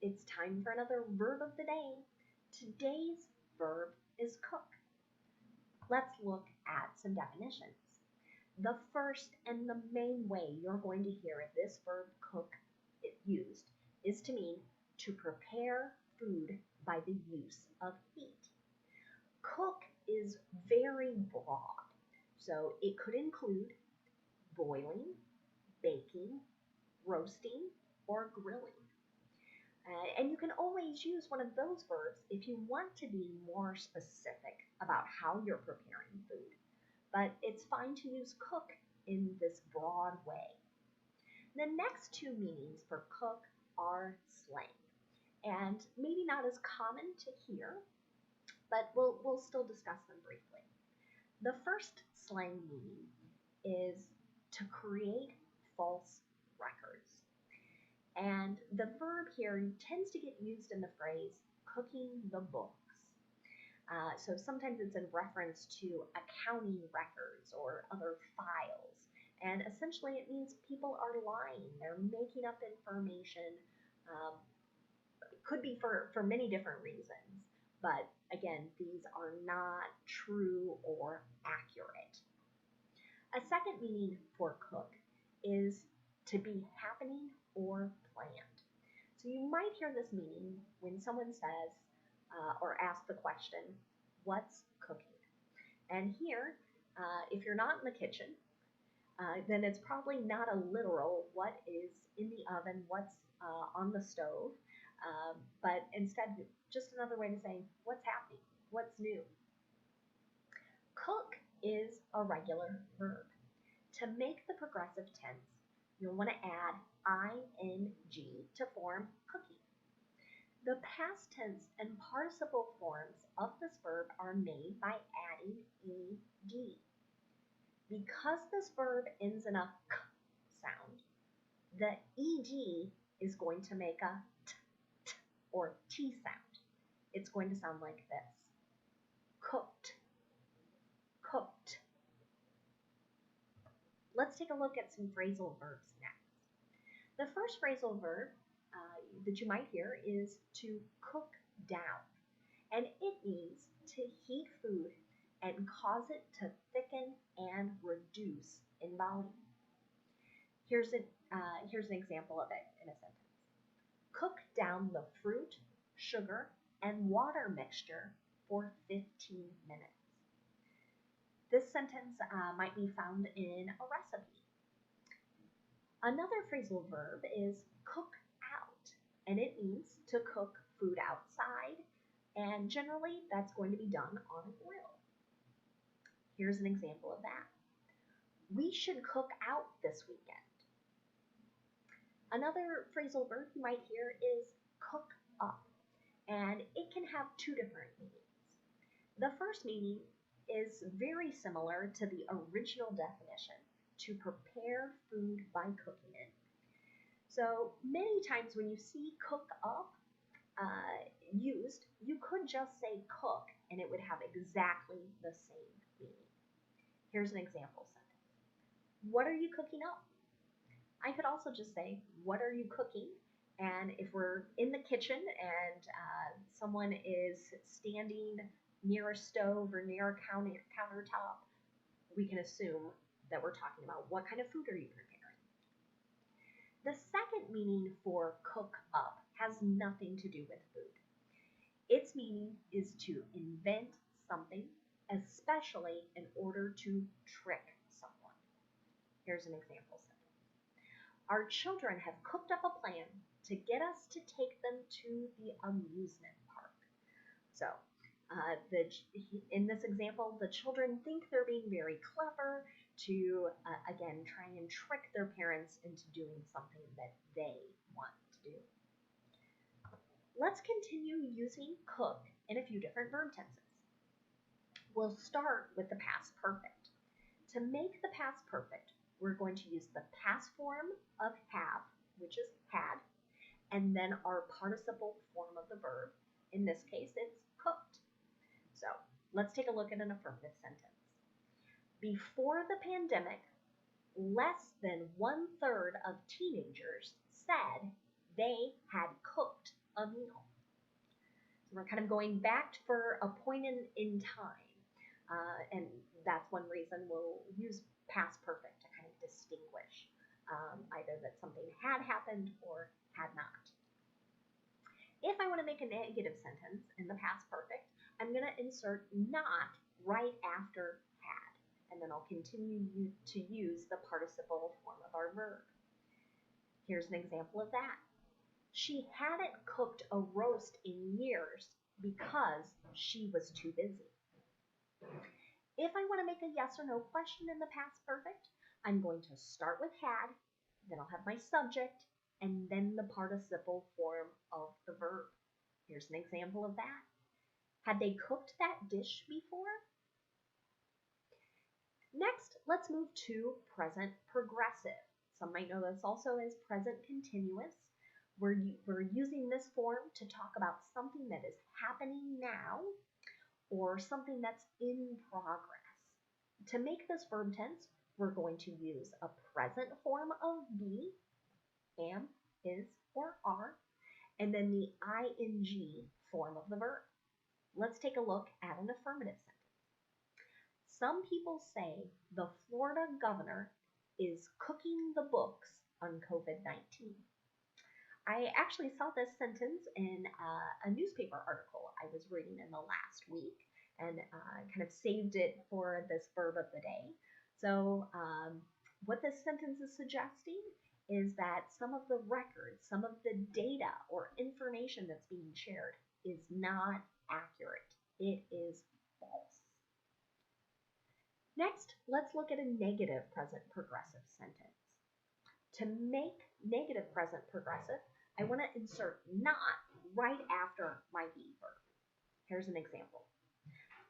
It's time for another verb of the day. Today's verb is cook. Let's look at some definitions. The first and the main way you're going to hear this verb cook used is to mean to prepare food by the use of heat. Cook is very broad, so it could include boiling, baking, roasting, or grilling. And you can always use one of those verbs if you want to be more specific about how you're preparing food. But it's fine to use cook in this broad way. The next two meanings for cook are slang, and maybe not as common to hear, but we'll still discuss them briefly. The first slang meaning is to create false records. And the verb here tends to get used in the phrase cooking the books. So sometimes it's in reference to accounting records or other files. And essentially it means people are lying. They're making up information. It could be for many different reasons. But again, these are not true or accurate. A second meaning for cook is to be happening or planned. So you might hear this meaning when someone says or asks the question, what's cooking? And here, if you're not in the kitchen, then it's probably not a literal what is in the oven, what's on the stove, but instead just another way to say what's happening, what's new. Cook is a regular verb. To make the progressive tense, you'll want to add ing to form cooking. The past tense and participle forms of this verb are made by adding ed. Because this verb ends in a k sound, the ed is going to make a t or t sound. It's going to sound like this. Cooked, cooked. Let's take a look at some phrasal verbs next. The first phrasal verb that you might hear is to cook down, and it means to heat food and cause it to thicken and reduce in volume. Here's an example of it in a sentence. Cook down the fruit, sugar, and water mixture for 15 minutes. This sentence might be found in a recipe. Another phrasal verb is cook out, and it means to cook food outside, and generally that's going to be done on a grill. Here's an example of that. We should cook out this weekend. Another phrasal verb you might hear is cook up, and it can have two different meanings. The first meaning is very similar to the original definition, to prepare food by cooking it. So many times when you see cook up used, you could just say cook and it would have exactly the same meaning. Here's an example sentence. What are you cooking up? I could also just say, what are you cooking? And if we're in the kitchen and someone is standing near a stove or near a countertop, we can assume that we're talking about what kind of food are you preparing. The second meaning for cook up has nothing to do with food. Its meaning is to invent something, especially in order to trick someone. Here's an example sentence. Our children have cooked up a plan to get us to take them to the amusement park. So, in this example, the children think they're being very clever to, again, try and trick their parents into doing something that they want to do. Let's continue using cook in a few different verb tenses. We'll start with the past perfect. To make the past perfect, we're going to use the past form of have, which is had, and then our participle form of the verb. In this case, it's cooked. So let's take a look at an affirmative sentence. Before the pandemic, less than 1/3 of teenagers said they had cooked a meal. So we're kind of going back for a point in time. And that's one reason we'll use past perfect to kind of distinguish either that something had happened or had not. If I want to make a negative sentence in the past perfect, I'm going to insert not right after had, and then I'll continue to use the participle form of our verb. Here's an example of that. She hadn't cooked a roast in years because she was too busy. If I want to make a yes or no question in the past perfect, I'm going to start with had, then I'll have my subject, and then the participle form of the verb. Here's an example of that. Had they cooked that dish before? Next, let's move to present progressive. Some might know this also as present continuous. We're using this form to talk about something that is happening now or something that's in progress. To make this verb tense, we're going to use a present form of be, am, is, or are, and then the ing form of the verb. Let's take a look at an affirmative sentence. Some people say the Florida governor is cooking the books on COVID-19. I actually saw this sentence in a newspaper article I was reading in the last week and kind of saved it for this verb of the day. So what this sentence is suggesting is that some of the records, some of the data or information that's being shared is not accurate. It is false. Next, let's look at a negative present progressive sentence. To make negative present progressive, I want to insert not right after my be verb. Here's an example.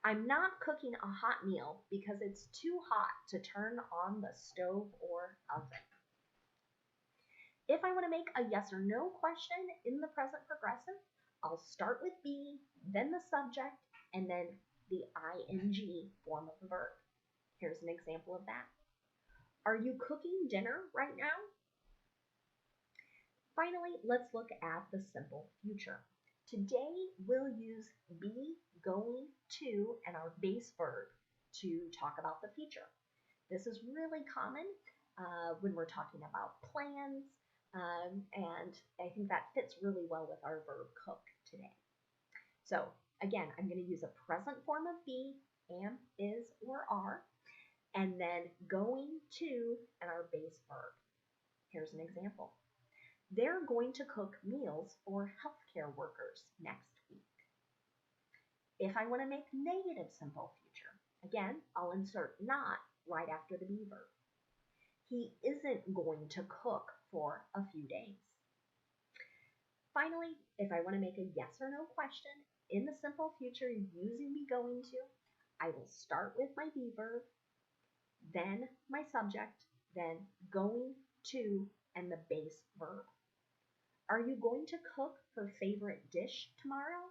I'm not cooking a hot meal because it's too hot to turn on the stove or oven. If I want to make a yes or no question in the present progressive, I'll start with be, then the subject, and then the ing form of the verb. Here's an example of that. Are you cooking dinner right now? Finally, let's look at the simple future. Today, we'll use be, going, to, and our base verb to talk about the future. This is really common when we're talking about plans, and I think that fits really well with our verb cook today. So again, I'm going to use a present form of be, am, is, or are, and then going to and our base verb. Here's an example. They're going to cook meals for healthcare workers next week. If I want to make negative simple future, again, I'll insert not right after the be verb. He isn't going to cook for a few days. Finally, if I want to make a yes or no question in the simple future using be going to, I will start with my be verb, then my subject, then going to, and the base verb. Are you going to cook her favorite dish tomorrow?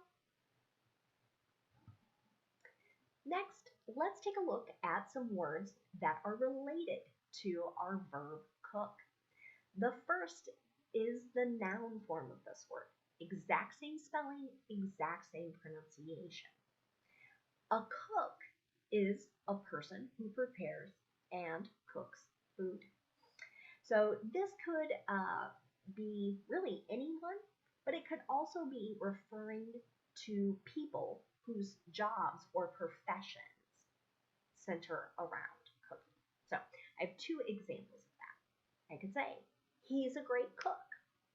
Next, let's take a look at some words that are related to our verb cook. The first is the noun form of this word. Exact same spelling, exact same pronunciation. A cook is a person who prepares and cooks food. So this could be really anyone, but it could also be referring to people whose jobs or professions center around cooking. So I have two examples of that. I could say, he's a great cook,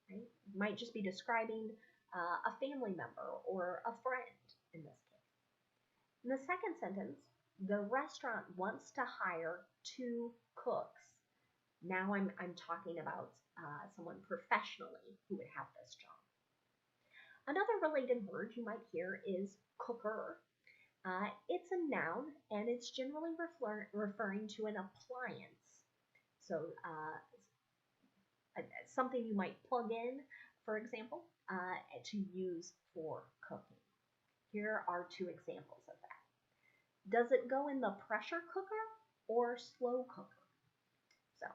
right? You might just be describing a family member or a friend in this case. In the second sentence, the restaurant wants to hire 2 cooks. Now I'm talking about someone professionally who would have this job. Another related word you might hear is cooker. It's a noun and it's generally referring to an appliance. So something you might plug in, for example, to use for cooking. Here are 2 examples of that. Does it go in the pressure cooker or slow cooker? So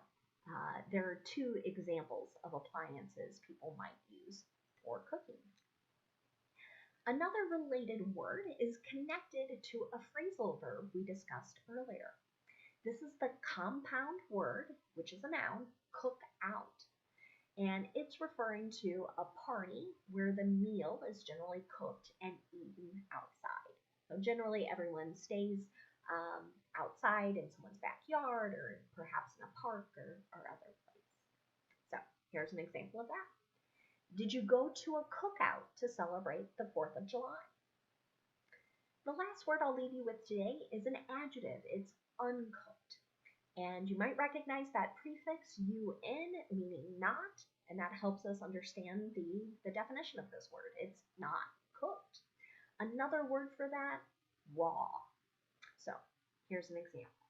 there are 2 examples of appliances people might use for cooking. Another related word is connected to a phrasal verb we discussed earlier. This is the compound word, which is a noun, cook out. And it's referring to a party where the meal is generally cooked and eaten outside. So generally everyone stays outside in someone's backyard or perhaps in a park or other place. So here's an example of that. Did you go to a cookout to celebrate the 4th of July? The last word I'll leave you with today is an adjective. It's uncooked. And you might recognize that prefix un, meaning not, and that helps us understand the definition of this word. It's not cooked. Another word for that, raw. So here's an example.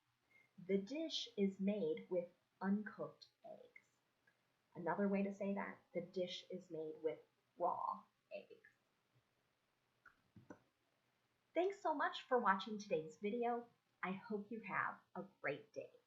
The dish is made with uncooked eggs. Another way to say that, the dish is made with raw eggs. Thanks so much for watching today's video. I hope you have a great day.